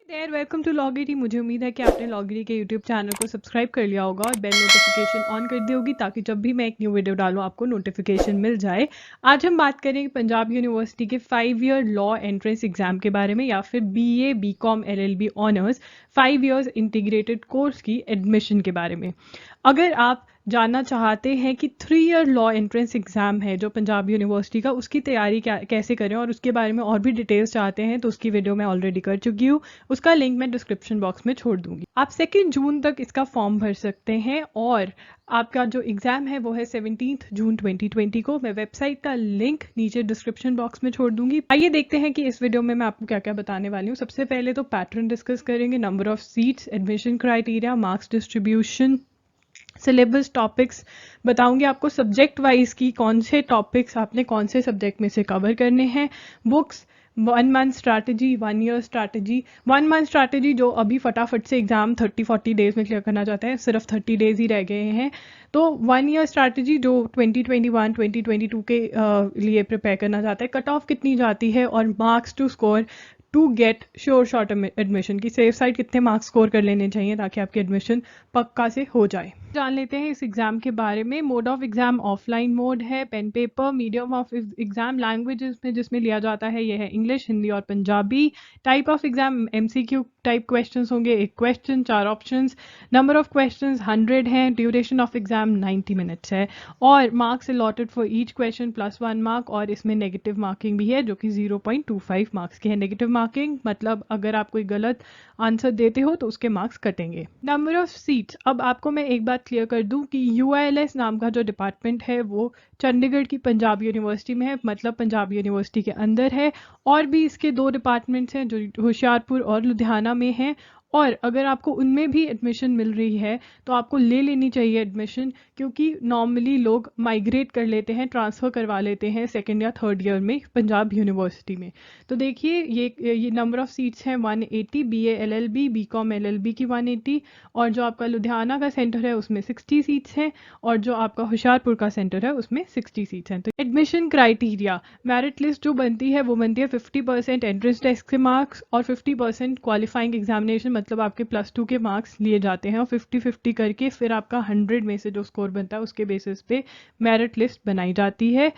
There welcome to लॉगिटी। मुझे उम्मीद है कि आपने लॉगिटी के यूट्यूब चैनल को सब्सक्राइब कर लिया होगा और बेल नोटिफिकेशन ऑन कर दी होगी ताकि जब भी मैं एक न्यू वीडियो डालूं आपको नोटिफिकेशन मिल जाए। आज हम बात करेंगे पंजाब यूनिवर्सिटी के 5 ईयर लॉ एंट्रेंस एग्जाम के बारे में या फिर BA BCom LLB honours 5 years integrated course की एडमिशन के बारे में। अगर आप जानना चाहते हैं कि 3 ईयर लॉ एंट्रेंस एग्जाम है जो पंजाब यूनिवर्सिटी का, उसकी तैयारी कैसे करें और उसके बारे में और भी डिटेल्स चाहते हैं तो उसकी वीडियो मैं ऑलरेडी कर चुकी हूँ। उसका लिंक मैं डिस्क्रिप्शन बॉक्स में छोड़ दूंगी। आप 2 जून तक इसका फॉर्म भर सकते हैं और आपका जो एग्जाम है वो है 17 जून 2020 को। मैं वेबसाइट का लिंक नीचे डिस्क्रिप्शन बॉक्स में छोड़ दूंगी। आइए देखते हैं कि इस वीडियो में मैं आपको क्या क्या बताने वाली हूँ। सबसे पहले तो पैटर्न डिस्कस करेंगे, number of seats, admission criteria, marks distribution, syllabus, topics बताऊंगी आपको, सब्जेक्ट वाइज की कौन से टॉपिक्स आपने कौन से सब्जेक्ट में से कवर करने हैं, books, 1 month strategy, 1 year strategy. 1 month strategy जो अभी फटाफट से एग्जाम 30-40 डेज में क्लियर करना चाहते हैं, सिर्फ 30 डेज ही रह गए हैं। तो 1 ईयर स्ट्रैटेजी जो 2021-2022 के लिए प्रिपेयर करना चाहता है, कट ऑफ कितनी जाती है और marks to score to get sure shot admission की सेफ साइड कितने मार्क्स स्कोर कर लेने चाहिए ताकि आपकी एडमिशन पक्का से हो जाए। जान लेते हैं इस एग्जाम के बारे में। Mode of exam offline mode है, pen paper. Medium of exam languages में जिसमें लिया जाता है ये है इंग्लिश, हिंदी और Punjabi. Type of exam MCQ type questions होंगे, 1 question 4 options. Number of questions 100 हैं। ड्यूरेशन ऑफ एग्जाम 90 मिनट्स है और marks allotted for each question +1 mark और इसमें नेगेटिव मार्किंग भी है जो कि 0.25 मार्क्स की है। नेगेटिव मार्किंग मतलब अगर आप कोई गलत आंसर देते हो तो उसके मार्क्स कटेंगे। नंबर ऑफ सीट्स, अब आपको मैं एक बात क्लियर कर दूं कि UILS नाम का जो डिपार्टमेंट है वो चंडीगढ़ की पंजाब यूनिवर्सिटी में है, मतलब पंजाब यूनिवर्सिटी के अंदर है। और भी इसके 2 डिपार्टमेंट्स हैं जो होशियारपुर और लुधियाना में हैं। और अगर आपको उनमें भी एडमिशन मिल रही है तो आपको ले लेनी चाहिए एडमिशन, क्योंकि नॉर्मली लोग माइग्रेट कर लेते हैं, ट्रांसफ़र करवा लेते हैं 2nd या 3rd ईयर में पंजाब यूनिवर्सिटी में। तो देखिए ये नंबर ऑफ सीट्स हैं 180, BA LLB BCom LLB की 180, और जो आपका लुधियाना का सेंटर है उसमें 60 सीट्स हैं और जो आपका होशियारपुर का सेंटर है उसमें 60 सीट्स हैं। तो एडमिशन क्राइटेरिया, मेरिट लिस्ट जो बनती है वो बनती है 50% एंट्रेंस टेस्ट के मार्क्स और 50% क्वालिफाइंग एग्जामिनेशन, मतलब आपके +2 के मार्क्स लिए जाते हैं और 50-50 करके फिर आपका 100 में से जो स्कोर बनता है उसके बेसिस पे मेरिट लिस्ट बनाई जाती है।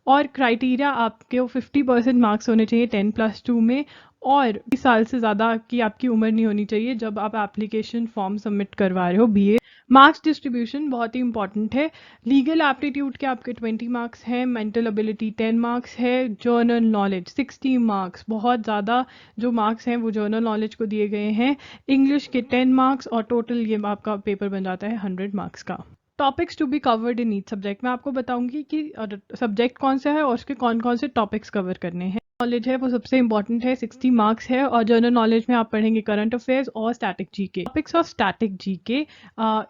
और क्राइटेरिया आपके 50% मार्क्स होने चाहिए 10+2 में और 20 साल से ज़्यादा की आपकी उम्र नहीं होनी चाहिए जब आप एप्लीकेशन फॉर्म सबमिट करवा रहे हो BA। मार्क्स डिस्ट्रीब्यूशन बहुत ही इंपॉर्टेंट है। लीगल एप्टीट्यूड के आपके 20 मार्क्स हैं, मेंटल एबिलिटी 10 मार्क्स है, जर्नल नॉलेज 60 मार्क्स, बहुत ज़्यादा जो मार्क्स हैं वो जर्नल नॉलेज को दिए गए हैं। इंग्लिश के 10 मार्क्स और टोटल ये आपका पेपर बन जाता है 100 मार्क्स का। Topics to be covered in each subject, मैं आपको बताऊंगी कि सब्जेक्ट कौन सा है और उसके कौन कौन से टॉपिक्स कवर करने हैं। नॉलेज है वो सबसे इंपॉर्टेंट है, 60 मार्क्स है और जनरल नॉलेज में आप पढ़ेंगे करंट अफेयर्स और static GK. Topics of static GK,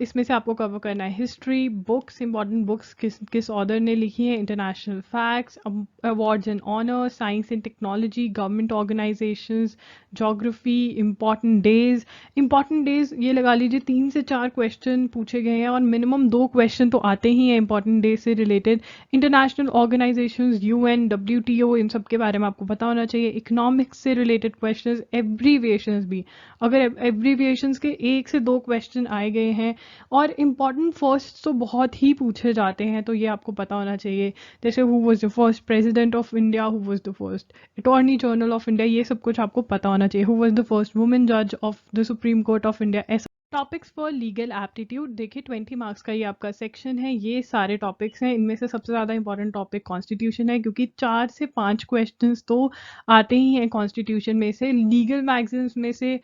इसमें से आपको कवर करना है हिस्ट्री, बुक्स, इंपॉर्टेंट बुक्स किस किस ऑथर ने लिखी है, international facts, awards and honours, science and technology, government organisations, geography, important days. Important days ये लगा लीजिए 3 से 4 क्वेश्चन पूछे गए हैं और मिनिमम 2 क्वेश्चन तो आते ही हैं इंपॉर्टेंट डेज से related. International organisations, UN, WTO, इन सब के बारे में आपको पता होना चाहिए। इकोनॉमिक्स से रिलेटेड क्वेश्चंस, एब्रीविएशंस भी, अगर एब्रीविएशंस के 1 से 2 क्वेश्चन आए गए हैं और इंपॉर्टेंट फर्स्ट तो बहुत ही पूछे जाते हैं तो ये आपको पता होना चाहिए, जैसे who was the first president of India, who was the first attorney general of India, ये सब कुछ आपको पता होना चाहिए। Who was the first women जज of the supreme court of India. ऐसा टॉपिक्स फॉर लीगल एप्टीट्यूड, देखिए 20 मार्क्स का ये आपका सेक्शन है, ये सारे टॉपिक्स हैं। इनमें से सबसे ज़्यादा इंपॉर्टेंट टॉपिक कॉन्स्टिट्यूशन है क्योंकि 4 से 5 क्वेश्चंस तो आते ही हैं कॉन्स्टिट्यूशन में से। लीगल मैगजीन्स में से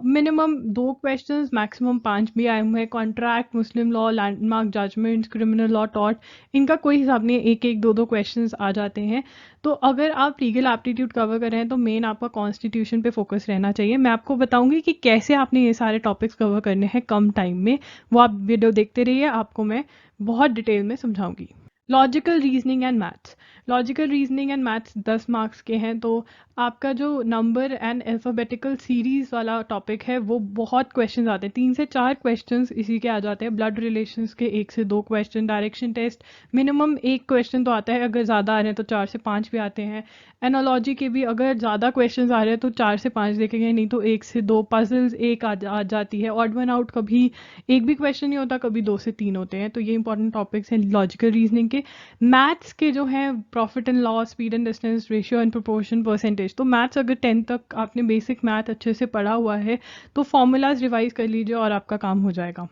मिनिमम 2 क्वेश्चंस, मैक्सिमम 5 भी आए हुए हैं। कॉन्ट्रैक्ट, मुस्लिम law, landmark judgments, criminal law, tort, इनका कोई हिसाब नहीं है, 1-1, 2-2 क्वेश्चंस आ जाते हैं। तो अगर आप लीगल एप्टीट्यूड कवर कर रहे हैं तो मेन आपका कॉन्स्टिट्यूशन पे फोकस रहना चाहिए। मैं आपको बताऊंगी कि कैसे आपने ये सारे टॉपिक्स कवर करने हैं कम टाइम में, वो आप वीडियो देखते रहिए, आपको मैं बहुत डिटेल में समझाऊंगी। Logical reasoning and maths, logical reasoning and maths 10 marks के हैं, तो आपका जो नंबर एंड अल्फ़ाबेटिकल सीरीज वाला टॉपिक है वो बहुत क्वेश्चंस आते हैं, 3 से 4 क्वेश्चंस इसी के आ जाते हैं। ब्लड रिलेशंस के 1 से 2 question, direction test minimum 1 question तो आता है, अगर ज़्यादा आ रहे हैं तो 4 से 5 भी आते हैं। एनोलॉजी के भी अगर ज़्यादा क्वेश्चंस आ रहे हैं तो 4 से 5 देखेंगे, नहीं तो 1 से 2। पजल्स एक आ जाती है। ऑड वन आउट कभी एक भी क्वेश्चन नहीं होता, कभी 2 से 3 होते हैं। तो ये इंपॉर्टेंट टॉपिक्स हैं लॉजिकल रीजनिंग के। मैथ्स के जो हैं profit and loss, speed and distance, ratio and proportion, percentage. तो मैथ्स अगर 10 तक आपने बेसिक मैथ अच्छे से पढ़ा हुआ है तो फॉर्मूलाज रिवाइज कर लीजिए और आपका काम हो जाएगा।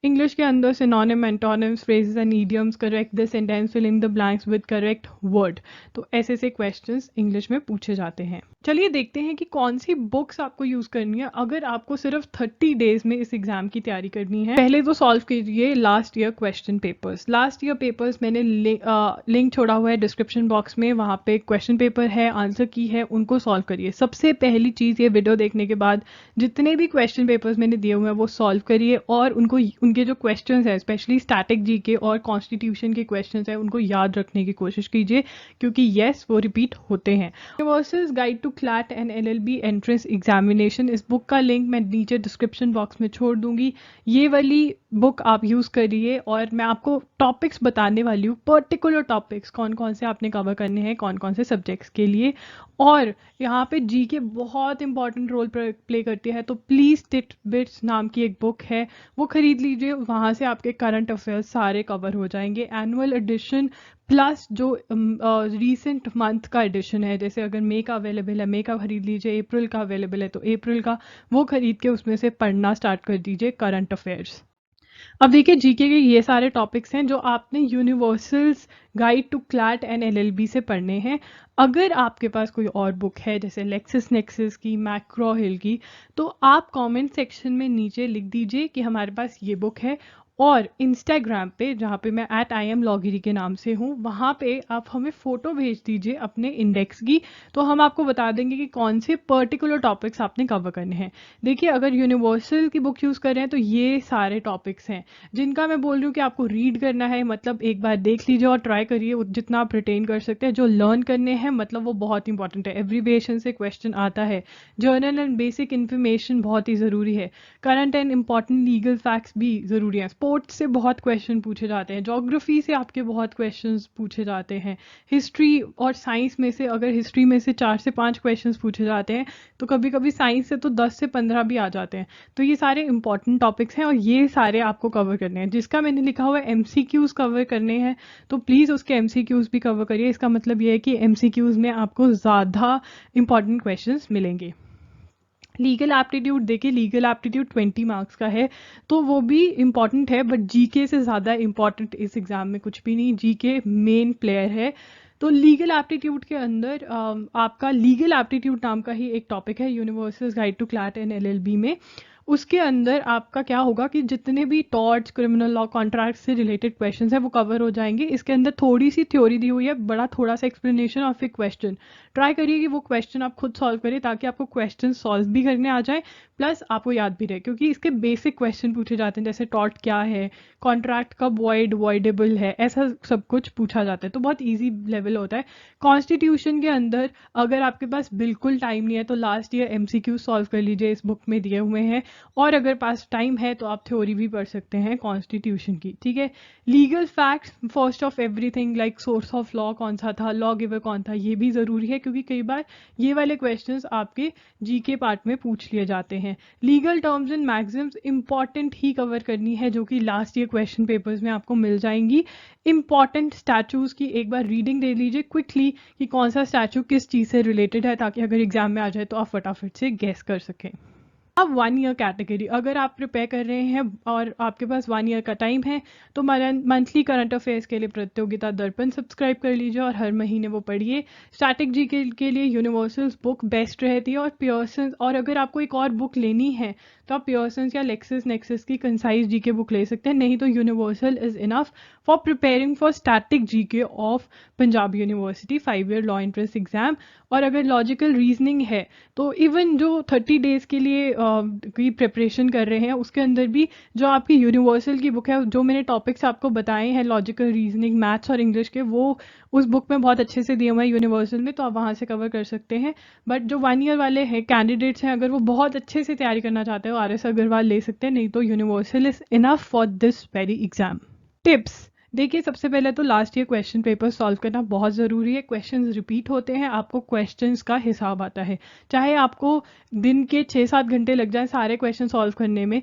इंग्लिश के अंदर synonym, antonyms, phrases and idioms, correct the sentence, fill in the blanks with correct word. तो ऐसे से क्वेश्चंस इंग्लिश में पूछे जाते हैं। चलिए देखते हैं कि कौन सी बुक्स आपको यूज करनी है अगर आपको सिर्फ 30 डेज में इस एग्जाम की तैयारी करनी है। पहले तो सॉल्व कीजिए last year question papers. Last year papers मैंने लिंक छोड़ा हुआ है डिस्क्रिप्शन बॉक्स में, वहां पे क्वेश्चन पेपर है, आंसर की है, उनको सॉल्व करिए। सबसे पहली चीज, ये वीडियो देखने के बाद जितने भी क्वेश्चन पेपर्स मैंने दिए हुए हैं वो सॉल्व करिए और उनके जो क्वेश्चंस है, स्पेशली स्टैटिक जीके और कॉन्स्टिट्यूशन के क्वेश्चंस है, उनको याद रखने की कोशिश कीजिए, क्योंकि यस वो रिपीट होते हैं। Universal guide to CLAT and LLB entrance examination, इस बुक का लिंक मैं नीचे डिस्क्रिप्शन बॉक्स में छोड़ दूंगी। ये वाली बुक आप यूज करिए और मैं आपको टॉपिक्स बताने वाली हूँ, पर्टिकुलर टॉपिक्स कौन कौन से आपने कवर करने हैं, कौन कौन से सब्जेक्ट्स के लिए। और यहाँ पे जीके बहुत इंपॉर्टेंट रोल प्ले करती है, तो प्लीज टिट बिट्स नाम की एक बुक है, वो खरीद लीजिए। वहाँ से आपके करंट अफेयर्स सारे कवर हो जाएंगे। एनुअल एडिशन प्लस जो रीसेंट मंथ का एडिशन है, जैसे अगर मई का अवेलेबल है मई का खरीद लीजिए, अप्रैल का अवेलेबल है तो अप्रैल का, वो खरीद के उसमें से पढ़ना स्टार्ट कर दीजिए करंट अफेयर्स। अब देखिए जीके के ये सारे टॉपिक्स हैं जो आपने universals guide to CLAT and LLB से पढ़ने हैं। अगर आपके पास कोई और बुक है जैसे लेक्सिस नेक्सिस की, मैक्रो हिल की, तो आप कमेंट सेक्शन में नीचे लिख दीजिए कि हमारे पास ये बुक है। और इंस्टाग्राम पे, जहाँ पे मैं @IamLogiri के नाम से हूँ, वहाँ पे आप हमें फ़ोटो भेज दीजिए अपने इंडेक्स की, तो हम आपको बता देंगे कि कौन से पर्टिकुलर टॉपिक्स आपने कवर करने हैं। देखिए अगर यूनिवर्सल की बुक यूज़ कर रहे हैं तो ये सारे टॉपिक्स हैं जिनका मैं बोल रही हूँ कि आपको रीड करना है, मतलब एक बार देख लीजिए और ट्राई करिए जितना आप रिटेन कर सकते हैं। जो लर्न करने हैं मतलब वो बहुत इंपॉर्टेंट है, एब्रीविएशन से क्वेश्चन आता है, जर्नल एंड बेसिक इन्फॉर्मेशन बहुत ही ज़रूरी है, current and important legal facts भी ज़रूरी हैं, स्पोर्ट्स से बहुत क्वेश्चन पूछे जाते हैं, ज्योग्राफी से आपके बहुत क्वेश्चंस पूछे जाते हैं, हिस्ट्री और साइंस में से अगर हिस्ट्री में से 4 से 5 क्वेश्चंस पूछे जाते हैं तो कभी कभी साइंस से तो 10 से 15 भी आ जाते हैं। तो ये सारे इंपॉर्टेंट टॉपिक्स हैं और ये सारे आपको कवर करने हैं। जिसका मैंने लिखा हुआ है MCQs कवर करने हैं तो प्लीज़ उसके MCQs भी कवर करिए। इसका मतलब ये है कि MCQs में आपको ज़्यादा इंपॉर्टेंट क्वेश्चंस मिलेंगे। लीगल एप्टीट्यूड, देखिए लीगल एप्टीट्यूड 20 मार्क्स का है तो वो भी इम्पॉर्टेंट है, बट जीके से ज़्यादा इम्पॉर्टेंट इस एग्ज़ाम में कुछ भी नहीं, जीके मेन प्लेयर है। तो लीगल एप्टीट्यूड के अंदर आपका लीगल एप्टीट्यूड नाम का ही एक टॉपिक है universal guide to CLAT and LLB में। उसके अंदर आपका क्या होगा कि जितने भी टॉर्ट्स, क्रिमिनल लॉ, कॉन्ट्रैक्ट से रिलेटेड क्वेश्चंस हैं वो कवर हो जाएंगे। इसके अंदर थोड़ी सी थ्योरी दी हुई है, बड़ा थोड़ा सा एक्सप्लेनेशन और फिर क्वेश्चन। ट्राई करिए कि वो क्वेश्चन आप खुद सॉल्व करें ताकि आपको क्वेश्चन सॉल्व भी करने आ जाए प्लस आपको याद भी रहे, क्योंकि इसके बेसिक क्वेश्चन पूछे जाते हैं जैसे टॉर्ट क्या है, कॉन्ट्रैक्ट कब वॉइडेबल है, ऐसा सब कुछ पूछा जाता है, तो बहुत ईजी लेवल होता है। कॉन्स्टिट्यूशन के अंदर अगर आपके पास बिल्कुल टाइम नहीं है तो लास्ट ईयर MCQ सॉल्व कर लीजिए, इस बुक में दिए हुए हैं। और अगर पास टाइम है तो आप थ्योरी भी पढ़ सकते हैं कॉन्स्टिट्यूशन की, ठीक है। Legal facts first of everything, like source of law कौन सा था, लॉ गिवर कौन था, ये भी ज़रूरी है क्योंकि कई बार ये वाले क्वेश्चंस आपके जीके पार्ट में पूछ लिए जाते हैं। Legal terms and Maxim's important he cover करनी है जो कि लास्ट ईयर क्वेश्चन पेपर्स में आपको मिल जाएंगी। इंपॉर्टेंट स्टैचूज की एक बार रीडिंग दे लीजिए क्विकली कि कौन सा स्टैचू किस चीज़ से रिलेटेड है, ताकि अगर एग्जाम में आ जाए तो आप फटाफट से गेस कर सकें। अब 1 ईयर कैटेगरी, अगर आप प्रिपेयर कर रहे हैं और आपके पास 1 ईयर का टाइम है तो मंथली करंट अफेयर्स के लिए प्रतियोगिता दर्पण सब्सक्राइब कर लीजिए और हर महीने वो पढ़िए। स्टैटिक जी के लिए यूनिवर्सल्स बुक बेस्ट रहती है और पियर्सन्स, और अगर आपको एक और बुक लेनी है तो आप पियर्सन्स या लेक्सिस नेक्सिस की कंसाइज जीके बुक ले सकते हैं, नहीं तो universal is enough for preparing for static GK of Punjab university 5 year law entrance exam. और अगर लॉजिकल रीजनिंग है तो इवन जो 30 डेज के लिए की प्रिपरेशन कर रहे हैं उसके अंदर भी जो आपकी यूनिवर्सल की बुक है, जो मैंने टॉपिक्स आपको बताए हैं लॉजिकल रीजनिंग, मैथ्स और इंग्लिश के, वो उस बुक में बहुत अच्छे से दिए हुए हैं यूनिवर्सल में, तो आप वहाँ से कवर कर सकते हैं। बट जो 1 ईयर वाले हैं कैंडिडेट्स हैं, अगर वो बहुत अच्छे से तैयारी करना चाहते हो RS अग्रवाल ले सकते हैं, नहीं तो universal is enough for this very exam. Tips देखिए, सबसे पहले तो last year question paper solve करना बहुत ज़रूरी है। क्वेश्चंस रिपीट होते हैं, आपको क्वेश्चंस का हिसाब आता है, चाहे आपको दिन के 6-7 घंटे लग जाए सारे क्वेश्चन सॉल्व करने में,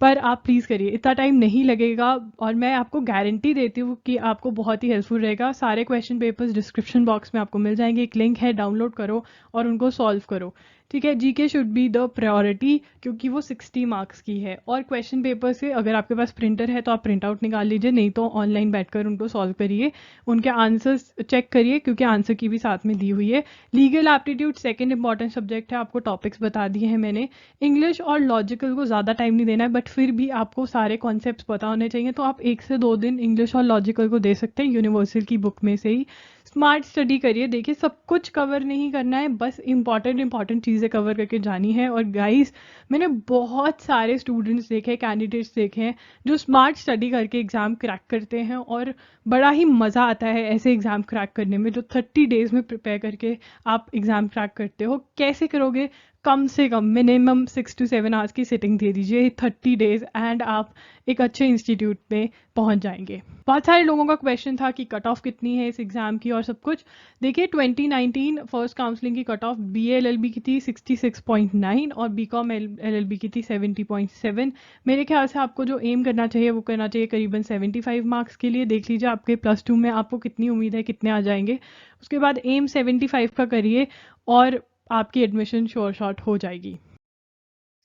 पर आप प्लीज़ करिए, इतना टाइम नहीं लगेगा और मैं आपको गारंटी देती हूँ कि आपको बहुत ही हेल्पफुल रहेगा। सारे क्वेश्चन पेपर्स डिस्क्रिप्शन बॉक्स में आपको मिल जाएंगे, एक लिंक है, डाउनलोड करो और उनको सॉल्व करो। ठीक है, GK should be the priority क्योंकि वो 60 मार्क्स की है। और क्वेश्चन पेपर से अगर आपके पास प्रिंटर है तो आप प्रिंट आउट निकाल लीजिए, नहीं तो ऑनलाइन बैठकर उनको सॉल्व करिए, उनके आंसर्स चेक करिए क्योंकि आंसर की भी साथ में दी हुई है। Legal aptitude second important subject है, आपको टॉपिक्स बता दिए हैं मैंने। इंग्लिश और लॉजिकल को ज़्यादा टाइम नहीं देना है, बट फिर भी आपको सारे कॉन्सेप्ट्स पता होने चाहिए, तो आप 1 से 2 दिन इंग्लिश और लॉजिकल को दे सकते हैं यूनिवर्सल की बुक में से ही। स्मार्ट स्टडी करिए, देखिए सब कुछ कवर नहीं करना है, बस इंपॉर्टेंट चीज़ें कवर करके जानी है। और गाइस, मैंने बहुत सारे स्टूडेंट्स देखे, कैंडिडेट्स देखे हैं जो स्मार्ट स्टडी करके एग्ज़ाम क्रैक करते हैं और बड़ा ही मज़ा आता है ऐसे एग्ज़ाम क्रैक करने में। जो 30 डेज़ में प्रिपेयर करके आप एग्ज़ाम क्रैक करते हो, कैसे करोगे? कम से कम मिनिमम 6 to 7 आवर्स की सिटिंग दे दीजिए 30 डेज़ एंड आप एक अच्छे इंस्टीट्यूट में पहुंच जाएंगे। बहुत सारे लोगों का क्वेश्चन था कि कट ऑफ कितनी है इस एग्ज़ाम की और सब कुछ। देखिए, 2019 फर्स्ट काउंसलिंग की कट ऑफ BA LLB की थी 66.9 और BCom LLB की थी 70.7। मेरे ख्याल से आपको जो एम करना चाहिए वो करना चाहिए करीबन 75 मार्क्स के लिए। देख लीजिए आपके +2 में आपको कितनी उम्मीद है, कितने आ जाएंगे। उसके बाद एम 75 का करिए और आपकी एडमिशन श्योर शॉट हो जाएगी।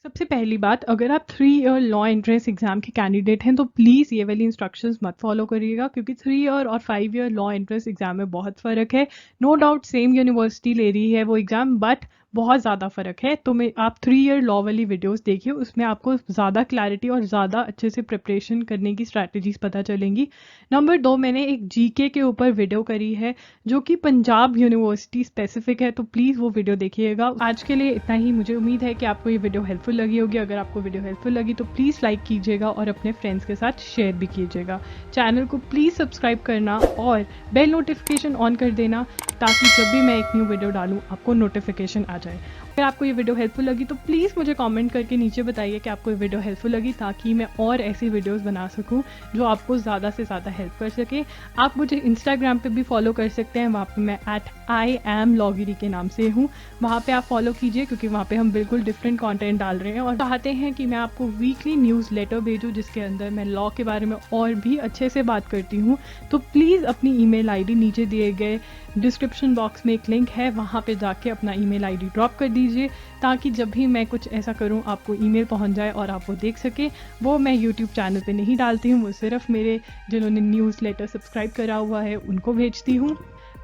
सबसे पहली बात, अगर आप 3 ईयर लॉ एंट्रेंस एग्जाम के कैंडिडेट हैं तो प्लीज़ ये वाली इंस्ट्रक्शंस मत फॉलो करिएगा क्योंकि 3 ईयर और 5 ईयर लॉ एंट्रेंस एग्जाम में बहुत फ़र्क है। नो डाउट सेम यूनिवर्सिटी ले रही है वो एग्ज़ाम, बट बहुत ज़्यादा फ़र्क है। तो मैं आप 3 ईयर लॉ वाली वीडियोस देखिए, उसमें आपको ज़्यादा क्लैरिटी और ज़्यादा अच्छे से प्रिपरेशन करने की स्ट्रैटेजीज़ पता चलेंगी। नंबर 2, मैंने एक जीके के ऊपर वीडियो करी है जो कि पंजाब यूनिवर्सिटी स्पेसिफिक है, तो प्लीज़ वो वीडियो देखिएगा। आज के लिए इतना ही। मुझे उम्मीद है कि आपको ये वीडियो हेल्पफुल लगी होगी। अगर आपको वीडियो हेल्पफुल लगी तो प्लीज़ लाइक कीजिएगा और अपने फ्रेंड्स के साथ शेयर भी कीजिएगा। चैनल को प्लीज़ सब्सक्राइब करना और बेल नोटिफिकेशन ऑन कर देना ताकि जब भी मैं एक न्यू वीडियो डालूँ आपको नोटिफिकेशन आ जाए। अगर आपको ये वीडियो हेल्पफुल लगी तो प्लीज़ मुझे कमेंट करके नीचे बताइए कि आपको ये वीडियो हेल्पफुल लगी, ताकि मैं और ऐसी वीडियोस बना सकूं जो आपको ज़्यादा से ज़्यादा हेल्प कर सके। आप मुझे इंस्टाग्राम पे भी फॉलो कर सकते हैं, वहाँ पे मैं @IAMLogiri के नाम से हूँ। वहाँ पे आप फॉलो कीजिए क्योंकि वहाँ पे हम बिल्कुल डिफरेंट कंटेंट डाल रहे हैं और चाहते हैं कि मैं आपको वीकली न्यूज़ लेटर भेजूँ जिसके अंदर मैं लॉ के बारे में और भी अच्छे से बात करती हूँ। तो प्लीज़ अपनी ईमेल आईडी नीचे दिए गए डिस्क्रिप्शन बॉक्स में एक लिंक है, वहाँ पे जाके अपना ईमेल आईडी ड्रॉप कर दीजिए ताकि जब भी मैं कुछ ऐसा करूँ आपको ईमेल पहुँच जाए और आप वो देख सके। वो मैं यूट्यूब चैनल पे नहीं डालती हूँ, वो सिर्फ मेरे जिन्होंने न्यूज़ लेटर सब्सक्राइब करा हुआ है उनको भेजती हूँ।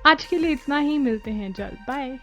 आज के लिए इतना ही, मिलते हैं जल्द, बाय।